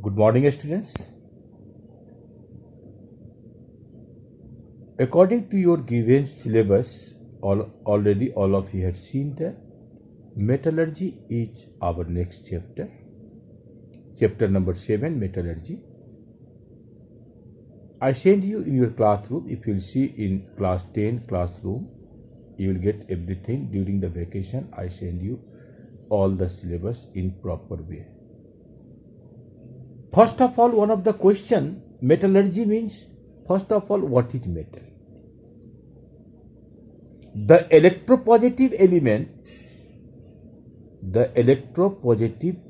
Good morning, students. According to your given syllabus, already all of you have seen that metallurgy is our next chapter. Chapter number 7, metallurgy. I send you in your classroom. If you will see in class 10 classroom, you will get everything during the vacation. I send you all the syllabus in proper way. First of all, one of the question, metallurgy means, first of all, what is metal? The electropositive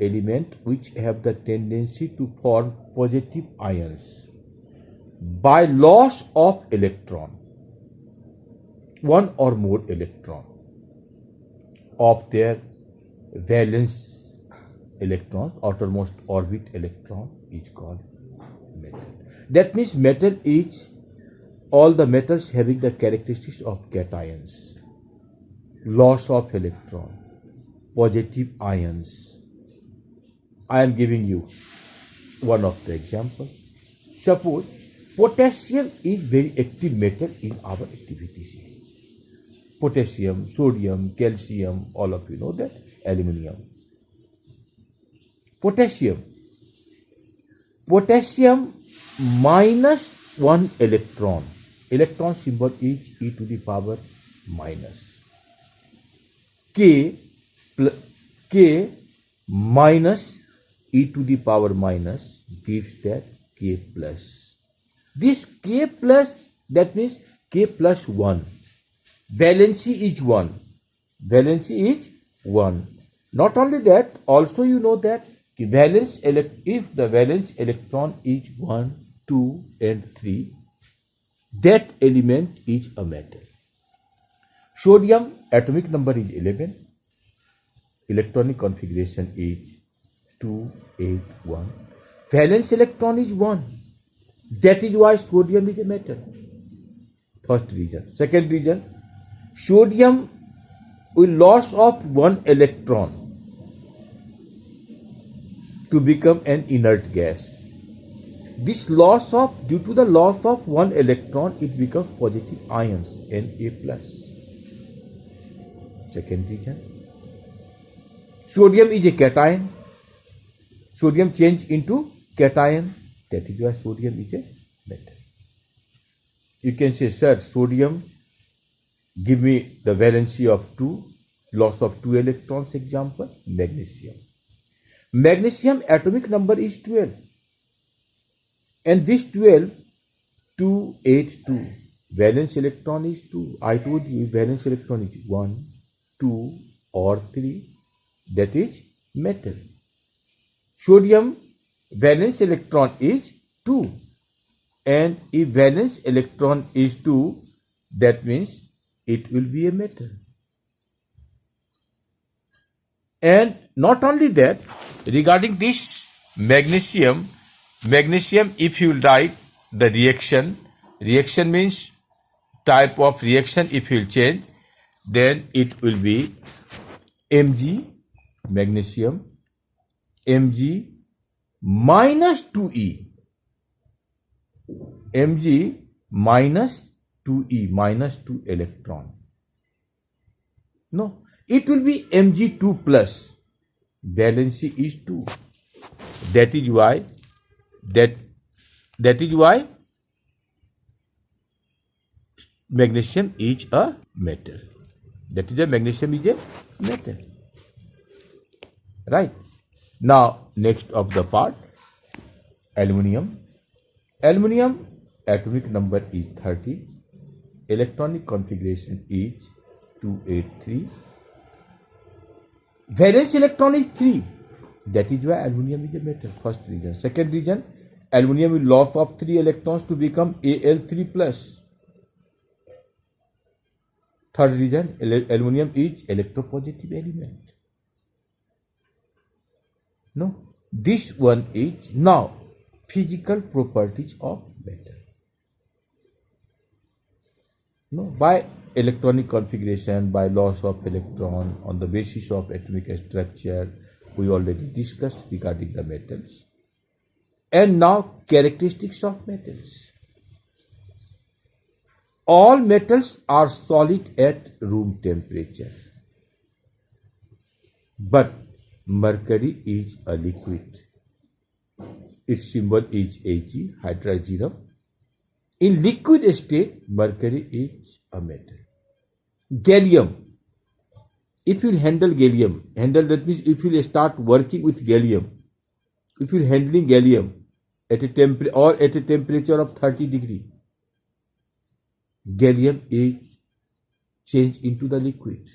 element which have the tendency to form positive ions by loss of electron, one or more electron of their valence electron, outermost orbit electron is called metal. That means metal is all the metals having the characteristics of cations, loss of electron, positive ions. I am giving you one of the example. Suppose potassium is very active metal in our activities. Potassium, sodium, calcium, all of you know that, aluminium. Potassium minus 1 electron. Electron symbol is e to the power minus. K minus e to the power minus gives that K plus. This K plus, that means K plus 1. Valency is 1. Valency is 1. Not only that, also you know that if the valence electron is 1, 2 and 3, that element is a metal. Sodium atomic number is 11. Electronic configuration is 281. Valence electron is 1. That is why sodium is a metal. First reason. Second reason, sodium will loss of 1 electron to become an inert gas. This loss due to the loss of 1 electron, it becomes positive ions, Na plus. Second reason. Sodium is a cation. Sodium change into cation. That is why sodium is a metal. You can say, sir, sodium, give me the valency of 2, loss of 2 electrons. Example, magnesium. Magnesium atomic number is 12. And this 12, 282. Valence electron is 2. I told you valence electron is 1, 2 or 3. That is metal. Sodium valence electron is 2. And if valence electron is 2, that means it will be a metal. And not only that, regarding this magnesium, if you will write the reaction means type of reaction, if you will change, then it will be Mg, magnesium, Mg minus 2E. Mg minus 2E, minus 2 electron. No, it will be Mg2 plus. Valency is 2. That is why magnesium is a metal. That is why magnesium is a metal. Right. Now, next of the part, aluminium. Aluminium atomic number is 30. Electronic configuration is 283. Valence electron is 3. That is why aluminium is a metal. First reason. Second reason, aluminium will loss of 3 electrons to become Al3 plus. Third reason, aluminium is electropositive element. No, this one is now physical properties of metal. No, by electronic configuration, by loss of electron, on the basis of atomic structure, we already discussed regarding the metals. And now characteristics of metals. All metals are solid at room temperature, but mercury is a liquid. Its symbol is Ag, hydrazine. In liquid state, mercury is a metal. Gallium. If you handle gallium, that means if you start working with gallium, if you are handling gallium at a temperature of 30 degree, gallium is changed into the liquid,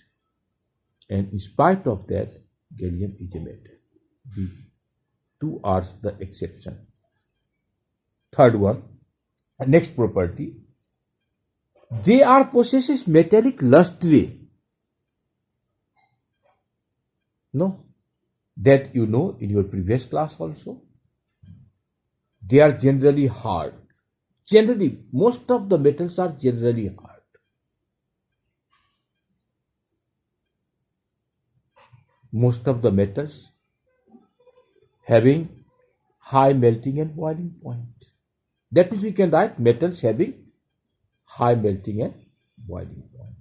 and in spite of that, gallium is a metal. The two are the exception. Third one, next property, they are possesses metallic luster. No, that you know in your previous class also. They are generally hard. Generally, most of the metals are generally hard. Most of the metals having high melting and boiling point. That means we can write metals having high melting and boiling point.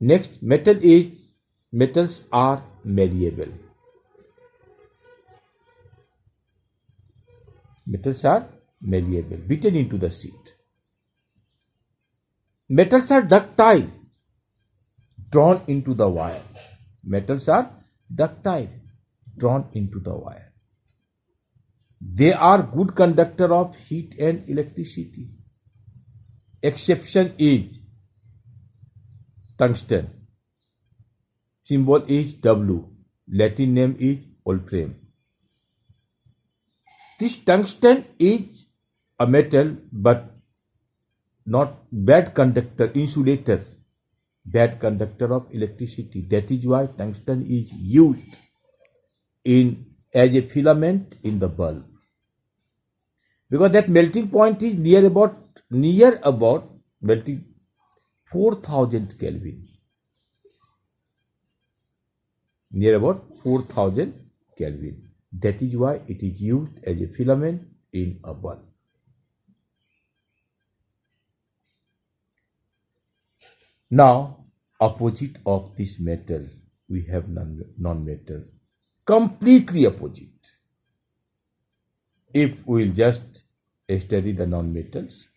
Next, metals are malleable. Metals are malleable, beaten into the sheet. Metals are ductile, drawn into the wire. Metals are ductile, drawn into the wire. They are good conductor of heat and electricity. Exception is tungsten. Symbol is W. Latin name is wolfram. This tungsten is a metal but not bad conductor, insulator, bad conductor of electricity. That is why tungsten is used as a filament in the bulb, because that melting point is near about melting 4000 Kelvin. Near about 4000 Kelvin. That is why it is used as a filament in a bulb. Now, opposite of this metal, we have non-metal. Completely opposite. If we will just study the non-metals,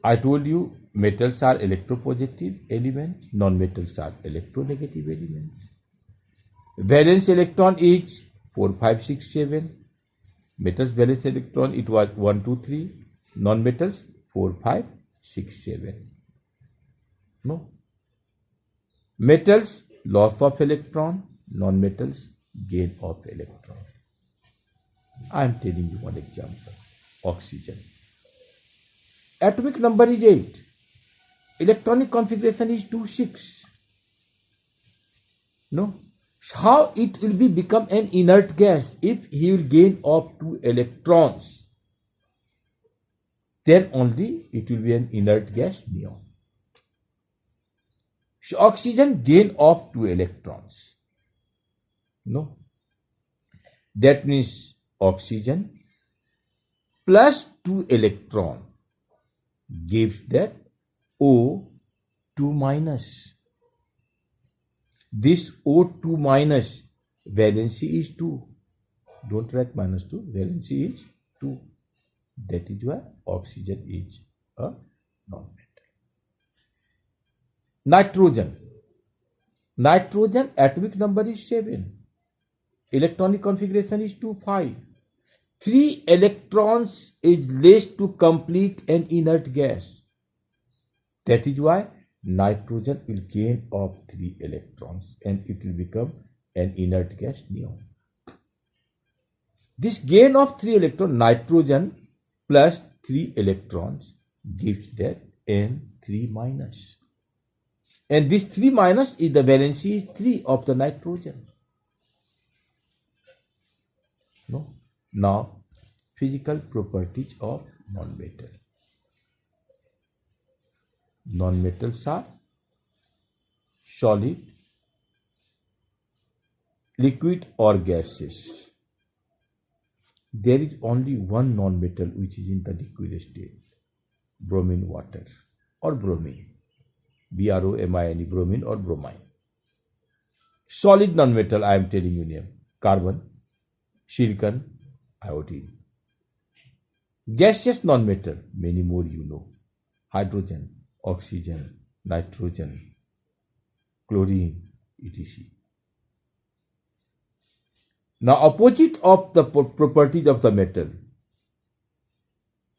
I told you metals are electropositive elements, non-metals are electronegative elements. Valence electron is 4, 5, 6, 7. Metals valence electron it was 1, 2, 3. Non-metals 4, 5, 6, 7. No. Metals loss of electron, non-metals gain of electron. I am telling you one example. Oxygen. Atomic number is 8. Electronic configuration is 2, 6. No. How it will become an inert gas if he will gain of 2 electrons? Then only it will be an inert gas, neon. So oxygen gain of 2 electrons. No. That means oxygen plus 2 electron gives that O2 minus. This O2 minus valency is 2. Don't write minus 2. Valency is 2. That is why oxygen is a non-metal. Nitrogen. Nitrogen atomic number is 7. Electronic configuration is 2, 5. 3 electrons is less to complete an inert gas. That is why nitrogen will gain of 3 electrons and it will become an inert gas, neon. This gain of 3 electrons, nitrogen plus 3 electrons gives that N3 minus. And this 3 minus is the valency is 3 of the nitrogen. No. Now, physical properties of non-metal. Non-metals are solid, liquid or gases. there is only one non-metal which is in the liquid state, bromine water or bromine, bromine, bromine or bromine. Solid non-metal, I am telling you name, carbon, silicon, iodine. Gaseous non-metal, many more you know, hydrogen, oxygen, nitrogen, chlorine, etc. Now, opposite of the properties of the metal,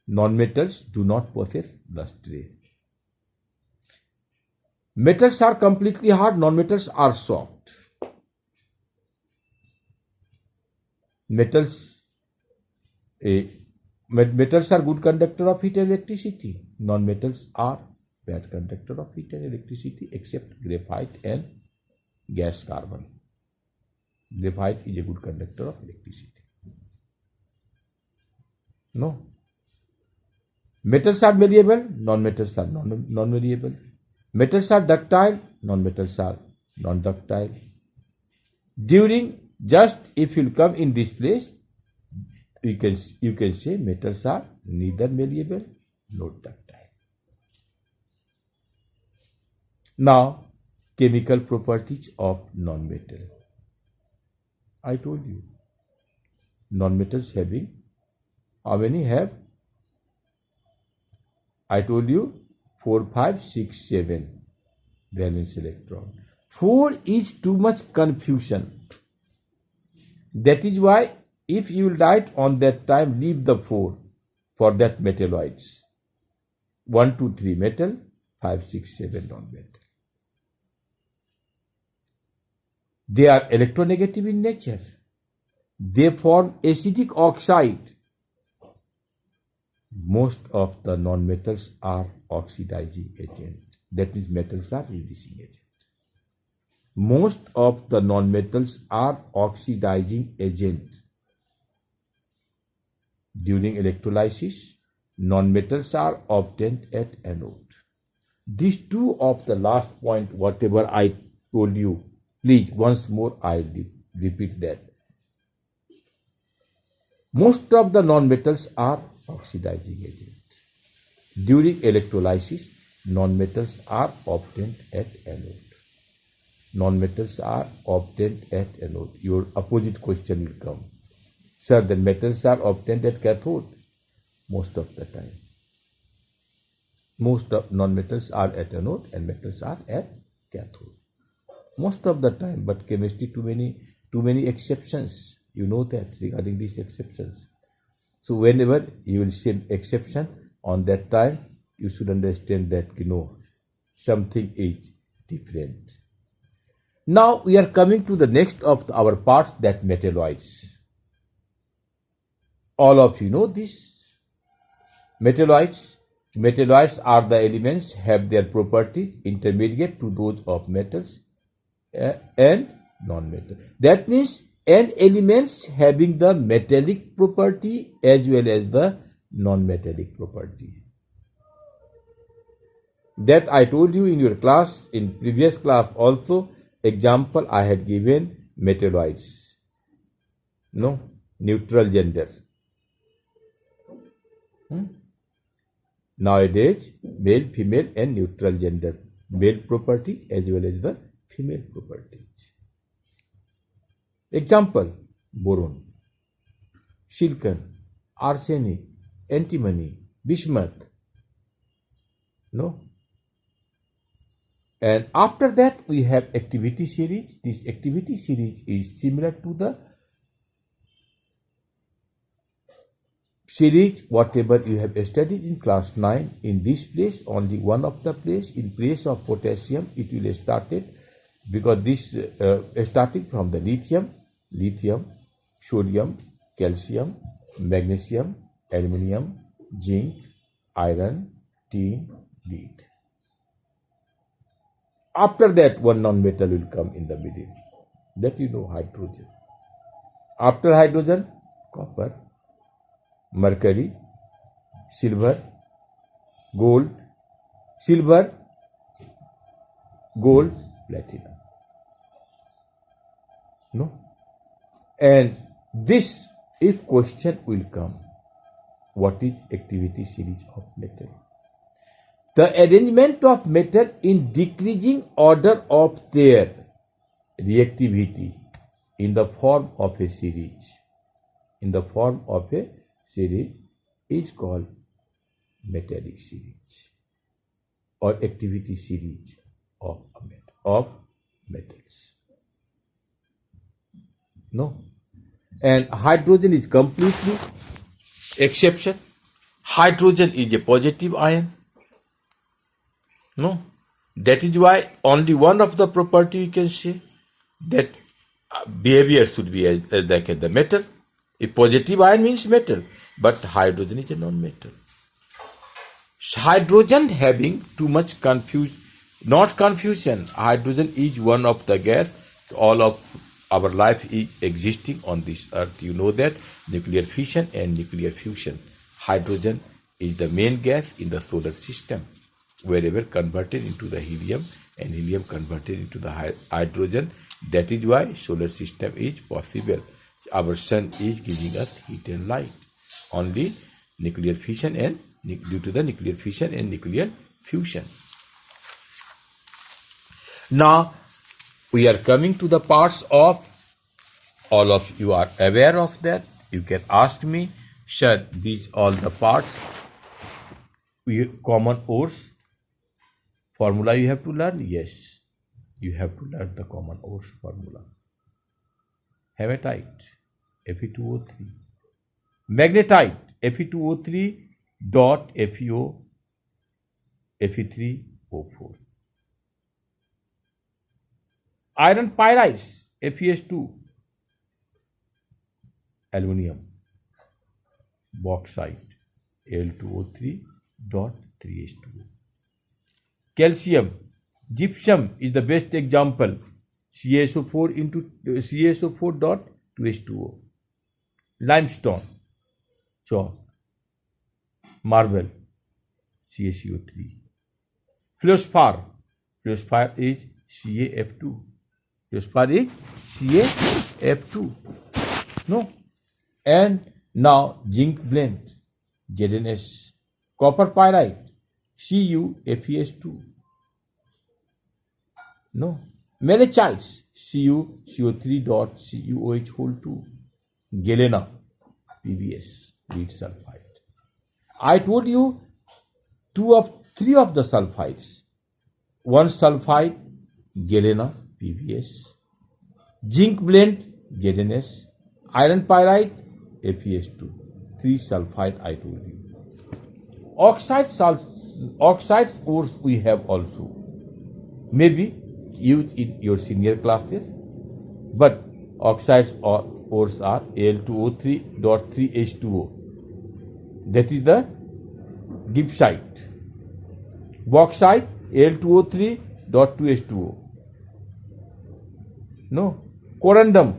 non-metals do not possess luster. Metals are completely hard, non-metals are soft. Metals are good conductor of heat and electricity. Non-metals are bad conductor of heat and electricity except graphite and gas carbon. Graphite is a good conductor of electricity. No. Metals are malleable, non-metals are non-malleable. Metals are ductile, non-metals are non-ductile. Just if you come in this place, you can say metals are neither malleable nor ductile. Now, chemical properties of non-metal. I told you, non-metals having, how many have? I told you 4, 5, 6, 7 valence electron. 4 is too much confusion. That is why if you write on that time, leave the 4 for that metalloids. 1, 2, 3 metal, 5, 6, 7 non-metal. They are electronegative in nature. They form acidic oxide. Most of the non-metals are oxidizing agent. That means metals are reducing agent. Most of the non-metals are oxidizing agent. During electrolysis, non-metals are obtained at anode. These two of the last point, whatever I told you, please once more I repeat that. Most of the non-metals are oxidizing agents. During electrolysis, non-metals are obtained at anode. Non-metals are obtained at anode. Your opposite question will come. Sir, the metals are obtained at cathode. Most of the time. Most of non-metals are at anode and metals are at cathode. Most of the time, but chemistry too many exceptions. You know that regarding these exceptions. So whenever you will see an exception on that time, you should understand that something is different. Now we are coming to the next of our parts, that metalloids. All of you know this. Metalloids. Metalloids are the elements have their property intermediate to those of metals and non-metal. That means and elements having the metallic property as well as the non-metallic property. That I told you in your class, in previous class also, example I had given metalloids. No, neutral gender. Nowadays, male, female and neutral gender. Male property as well as the female properties. Example, boron, silicon, arsenic, antimony, bismuth. No? And after that we have activity series. This activity series is similar to the series whatever you have studied in class 9. In this place, only one of the place, in place of potassium, it will started because this starting from the lithium, sodium, calcium, magnesium, aluminium, zinc, iron, tin, lead. After that, one non-metal will come in the middle. That hydrogen. After hydrogen, copper, mercury, silver, gold, platinum. No? And this if question will come, what is activity series of metal? The arrangement of metal in decreasing order of their reactivity in the form of a series. In the form of a series is called metallic series or activity series of metals. No. And hydrogen is completely exception. Hydrogen is a positive ion. No. That is why only one of the property you can say that behavior should be like the metal. A positive ion means metal, but hydrogen is a non-metal. Hydrogen having too much not confusion. Hydrogen is one of the gas. All of our life is existing on this earth. You know that nuclear fission and nuclear fusion. Hydrogen is the main gas in the solar system, wherever converted into the helium and helium converted into the hydrogen. That is why solar system is possible. Our sun is giving us heat and light. Only nuclear fission and due to the nuclear fission and nuclear fusion. Now we are coming to the parts of, all of you are aware of that. You can ask me, sir, these all the parts, common ores formula you have to learn? Yes, you have to learn the common ores formula. Hematite, Fe2O3. Magnetite, Fe2O3 dot FeO, Fe3O4. Iron pyrites, FeS2. Aluminium, bauxite, Al2O3 dot 3H2O. Calcium, gypsum is the best example. CaSO4 into CaSO4 dot 2H2O. Limestone, chalk. Marble, CaCO3. Fluorspar is CaF2. Fluorspar is CaF2. No. And now zinc blend, ZNS. Copper pyrite, CuFeS2. No. Malachites, CuCO3 dot CuOH whole 2. Galena, PbS, lead sulfide. I told you three of the sulfides. One sulfide, galena, PbS. Zinc blend, ZNS. Iron pyrite, FeS2. 3 sulfide I told you. Oxide ores we have also. Maybe used in your senior classes, but oxides ores are Al2O3 dot 3H2O. That is the gibbsite. Bauxite, Al2O3 dot 2H2O. No. Corundum,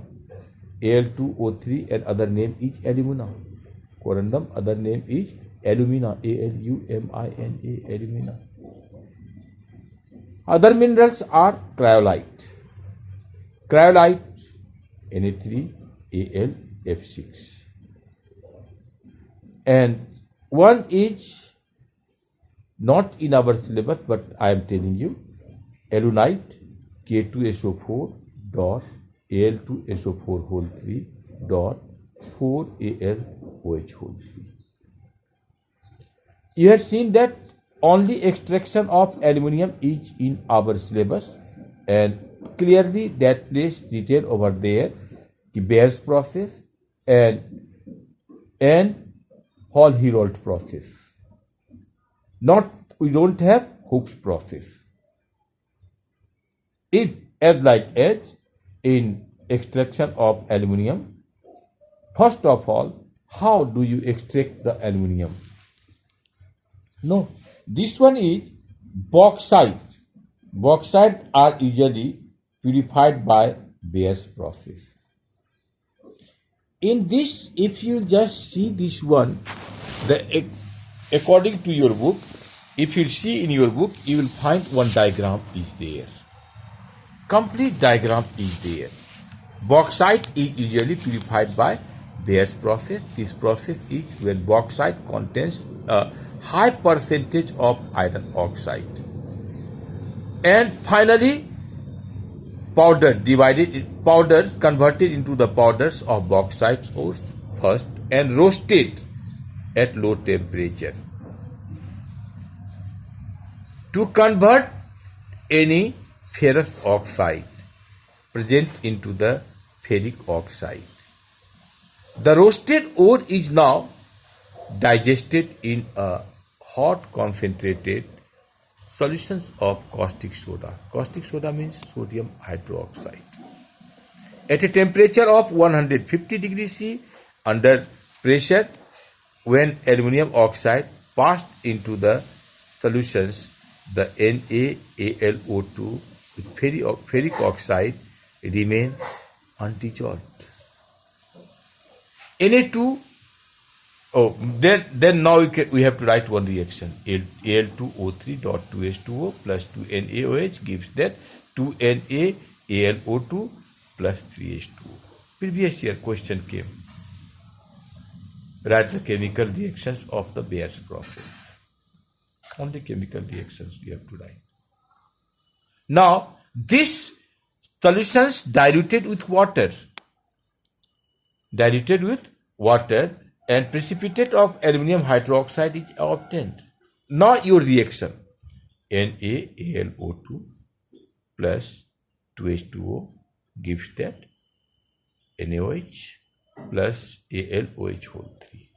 Al2O3 and other name is alumina. Corundum, other name is alumina, Alumina, alumina. Other minerals are cryolite. Cryolite, Na3Al(F6). And one is not in our syllabus, but I am telling you, alunite, K2SO4 dot Al2SO4 whole 3 dot 4AlOH whole 3. You have seen that only extraction of aluminium is in our syllabus, and clearly that place detail over there, the Beer's process and Hall-Heroult process. We don't have Hooke's process. As in extraction of aluminium, first of all, how do you extract the aluminium? No, this one is bauxite. Bauxite are usually purified by Beer's process. In this, if you just see this one, according to your book, if you see in your book, you will find one diagram is there. Complete diagram is there. Bauxite is usually purified by Bayer's process. This process is when bauxite contains a high percentage of iron oxide. And finally, powder converted into the powders of bauxite ores first and roasted at low temperature. To convert any ferrous oxide present into the ferric oxide. The roasted ore is now digested in a hot concentrated solutions of caustic soda. Caustic soda means sodium hydroxide. At a temperature of 150 degrees C under pressure, when aluminum oxide passed into the solutions, the NaAlO2 with ferric oxide remain undissolved. Na2. Then now we have to write one reaction. Al2O3 dot 2H2O plus 2NaOH gives that 2NaAlO2 plus 3H2O. Previous year question came. Write the chemical reactions of the Bayer's process. Only chemical reactions you have to write. Now, these solutions diluted with water and precipitate of aluminum hydroxide is obtained. Now your reaction, NaAlO2 plus 2H2O gives that NaOH plus AlOH whole 3.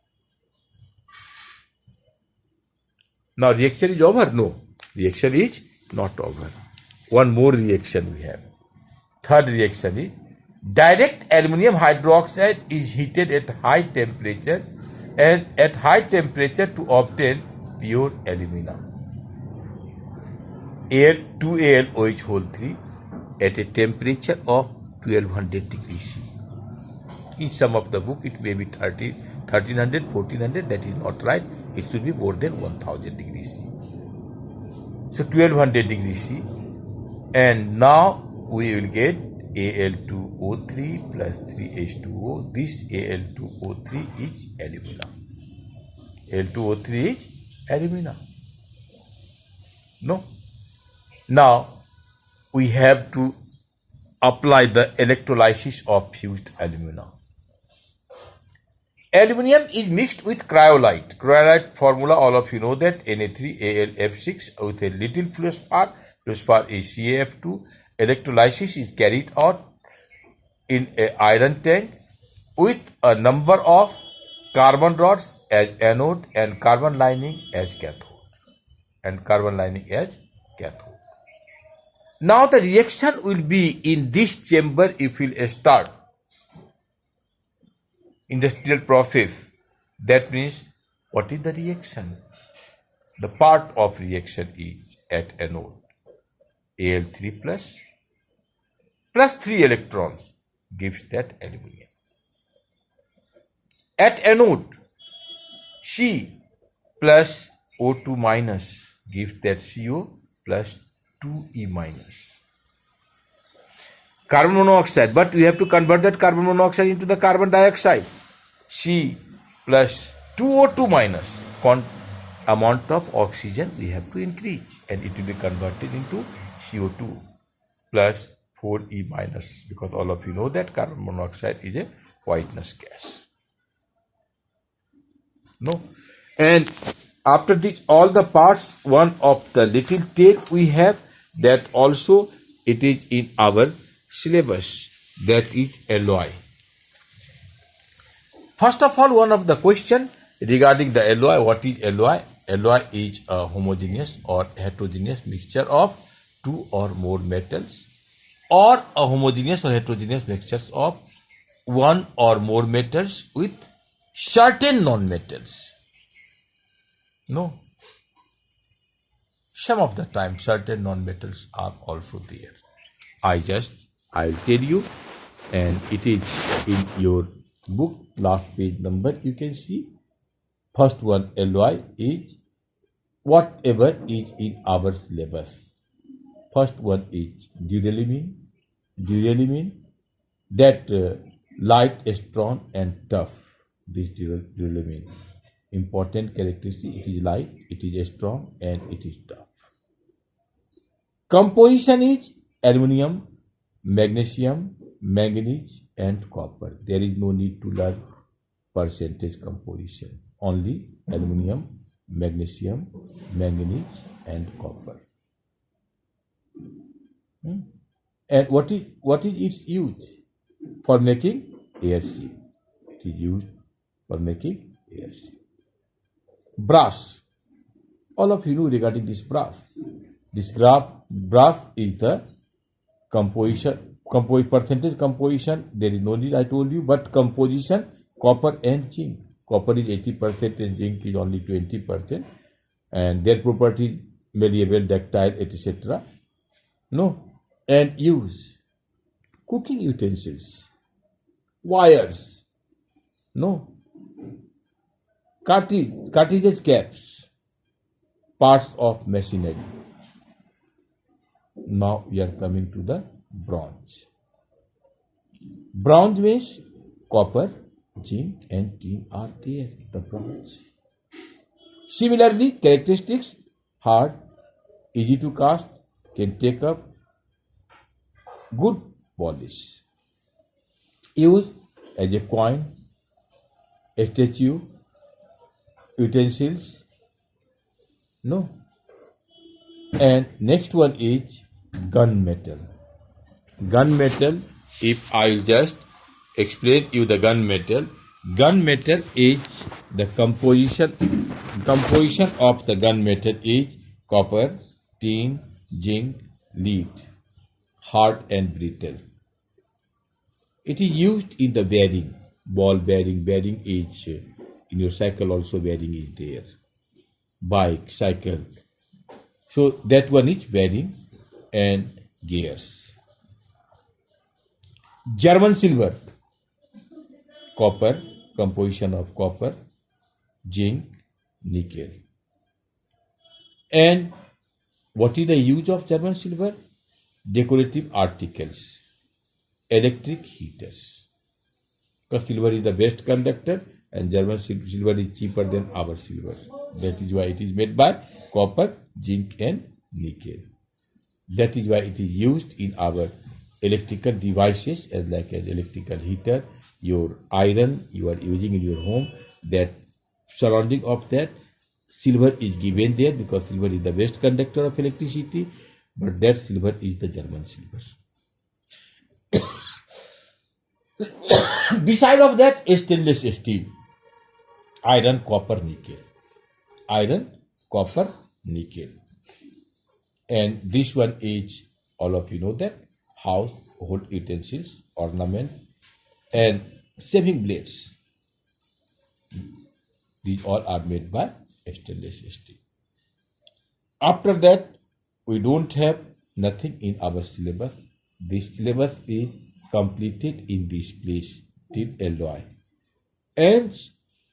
Now reaction is over? No, reaction is not over. One more reaction we have. Third reaction is direct aluminum hydroxide is heated at high temperature and at high temperature to obtain pure alumina. 2AlOH whole 3 at a temperature of 1200 degrees C. In some of the book it may be 1300, 1400, that is not right. It should be more than 1000 degrees C. So 1200 degrees C, and now we will get Al2O3 plus 3H2O. This Al2O3 is alumina. Al2O3 is alumina. No. Now we have to apply the electrolysis of fused alumina. Aluminium is mixed with cryolite. Cryolite formula, all of you know that, Na3AlF6 with a little fluorspar. Fluorspar is CaF2. Electrolysis is carried out in an iron tank with a number of carbon rods as anode and carbon lining as cathode. Now the reaction will be in this chamber if we will start industrial process. That means, what is the reaction? The part of reaction is at anode. Al3 plus 3 electrons gives that aluminium. At anode, C plus O2 minus gives that CO plus 2E minus. Carbon monoxide, but we have to convert that carbon monoxide into the carbon dioxide. C plus 2O2 minus, amount of oxygen we have to increase, and it will be converted into CO2 plus 4E minus, because all of you know that carbon monoxide is a whiteness gas. No, and after this, all the parts, one of the little tail we have, that also it is in our syllabus, that is alloy. First of all, one of the question regarding the alloy. What is alloy? Alloy is a homogeneous or heterogeneous mixture of two or more metals, or a homogeneous or heterogeneous mixtures of one or more metals with certain non-metals. No. Some of the time certain non-metals are also there. I'll tell you, and it is in your book, last page number, you can see. First one, alloy is whatever is in our syllabus. First one is duralumin, that light, strong, and tough. This duralumin. Important characteristic: it is light, it is strong, and it is tough. Composition is aluminium, magnesium, manganese, and copper. There is no need to learn percentage composition. Only aluminium, magnesium, manganese, and copper. And what is its use? For making air seal. It is used for making air seal. Brass. All of you know regarding this brass. This brass is the composition, percentage composition. There is no need, I told you, but composition, copper and zinc. Copper is 80% and zinc is only 20%. And their properties malleable, ductile, etc. No. And use cooking utensils, wires, no, cartridge caps, parts of machinery. Now we are coming to the bronze. Bronze means copper, zinc, and tin are there in the bronze. Similarly, characteristics: hard, easy to cast, can take up, good polish. Used as a coin, a statue, utensils. No. And next one is gunmetal. Gunmetal, if I will just explain you the gunmetal. Gunmetal is the composition of the gunmetal is copper, tin, zinc, lead. Hard and brittle. It is used in the bearing, ball bearing is in your cycle also bearing is there. Bike, cycle. So that one is bearing and gears. German silver, copper, composition of copper, zinc, nickel. And what is the use of German silver? Decorative articles, electric heaters. Because silver is the best conductor and German silver is cheaper than our silver. That is why it is made by copper, zinc, and nickel. That is why it is used in our electrical devices as like an electrical heater. Your iron you are using in your home, that surrounding of that silver is given there because silver is the best conductor of electricity. But that silver is the German silver. Beside of that, stainless steel, iron, copper, nickel. Iron, copper, nickel. And this one is, all of you know that, household utensils, ornament, and shaving blades. These all are made by stainless steel. After that, we don't have nothing in our syllabus. This syllabus is completed in this place till alloy. And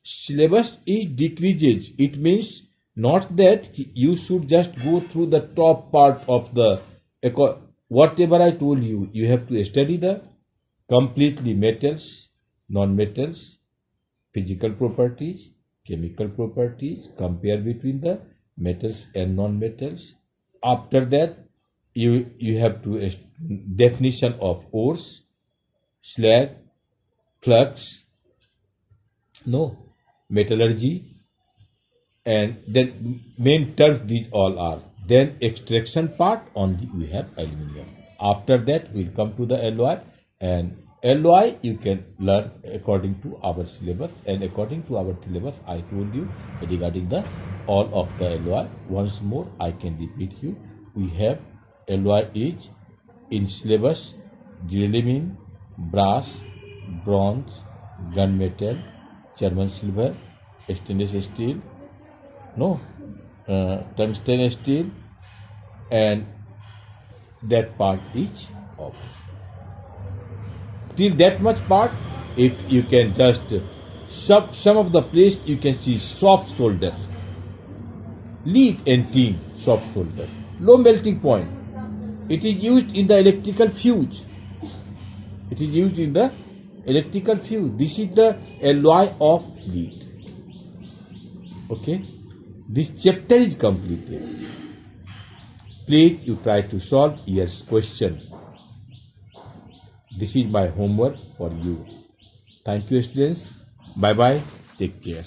syllabus is decreases. It means not that you should just go through the top part of the, whatever I told you, you have to study the completely metals, non-metals, physical properties, chemical properties, compare between the metals and non-metals. After that, you have to definition of ores, slag, flux, metallurgy, and then main terms these all are. Then extraction part only we have aluminium. After that we'll come to the alloy, and alloy you can learn according to our syllabus, and according to our syllabus I told you regarding the all of the alloy. Once more I can repeat you. We have alloy is in syllabus: duralumin, brass, bronze, gunmetal, German silver, stainless steel, tungsten steel, and that part is off. Till that much part, if you can just some of the place you can see soft solder, lead and tin, soft solder, low melting point. It is used in the electrical fuse. It is used in the electrical fuse. This is the alloy of lead. Okay, this chapter is completed. Please you try to solve year's question. This is my homework for you. Thank you, students. Bye bye. Take care.